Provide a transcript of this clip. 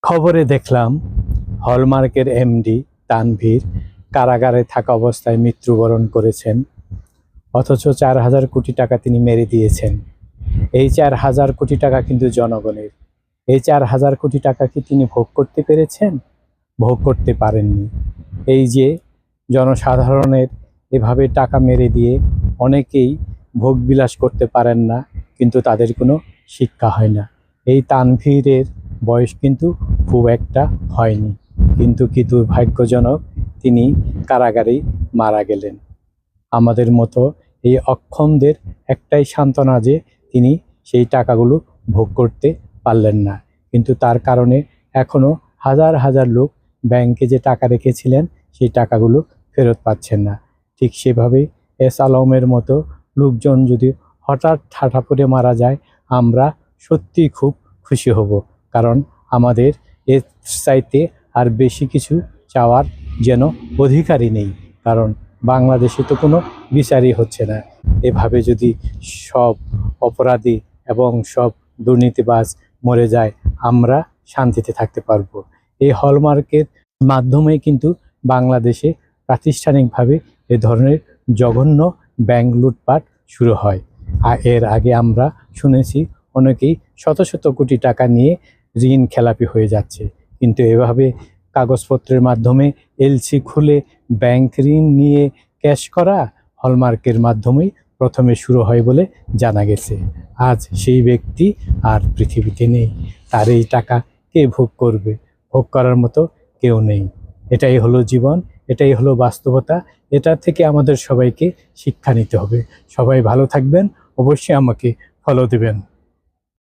খবরে দেখলাম হলমার্কের এমডি তানভীর কারাগারে থাকা অবস্থায় মৃত্যুবরণ করেছেন, অথচ 4,000 কোটি টাকা তিনি মেরে দিয়েছেন। এই 4,000 কোটি টাকা কিন্তু জনগণের। এই 4,000 কোটি টাকা কি তিনি ভোগ করতে পেরেছেন? ভোগ করতে পারেননি। এই যে জনসাধারণের এভাবে টাকা মেরে দিয়ে অনেকেই ভোগ বিলাস করতে পারেন না, কিন্তু তাদের কোনো শিক্ষা হয় না। এই তানভীরের বয়স কিন্তু খুব একটা হয়নি, কিন্তু কি দুর্ভাগ্যজনক, তিনি কারাগারেই মারা গেলেন। আমাদের মতো এই অক্ষমদের একটাই সান্ত্বনা যে তিনি সেই টাকাগুলো ভোগ করতে পারলেন না, কিন্তু তার কারণে এখনও হাজার হাজার লোক ব্যাংকে যে টাকা রেখেছিলেন সেই টাকাগুলো ফেরত পাচ্ছেন না। ঠিক সেভাবেই এস আলমের মতো লোকজন যদি হঠাৎ ঠাঠা পড়ে মারা যায়, আমরা সত্যিই খুব খুশি হব, কারণ আমাদের এর চাইতে আর বেশি কিছু চাওয়ার যেন অধিকারই নেই, কারণ বাংলাদেশে তো কোনো বিচারই হচ্ছে না। এভাবে যদি সব অপরাধী এবং সব দুর্নীতিবাজ মরে যায়, আমরা শান্তিতে থাকতে পারবো। এই হলমার্কের মাধ্যমে কিন্তু বাংলাদেশে প্রাতিষ্ঠানিকভাবে এ ধরনের জঘন্য ব্যাংক লুটপাট শুরু হয়। আর এর আগে আমরা শুনেছি অনেকেই শত শত কোটি টাকা নিয়ে ঋণ খেলাপি হয়ে যাচ্ছে, কিন্তু এভাবে কাগজপত্রের মাধ্যমে এলসি খুলে ব্যাংক ঋণ নিয়ে ক্যাশ করা হলমার্কের মাধ্যমেই প্রথমে শুরু হয় বলে জানা গেছে। আজ সেই ব্যক্তি আর পৃথিবীতে নেই। তার এই টাকা কে ভোগ করবে? ভোগ করার মতো কেউ নেই। এটাই হলো জীবন, এটাই হলো বাস্তবতা। এটা থেকে আমাদের সবাইকে শিক্ষা নিতে হবে। সবাই ভালো থাকবেন, অবশ্যই আমাকে ফলো দেবেন।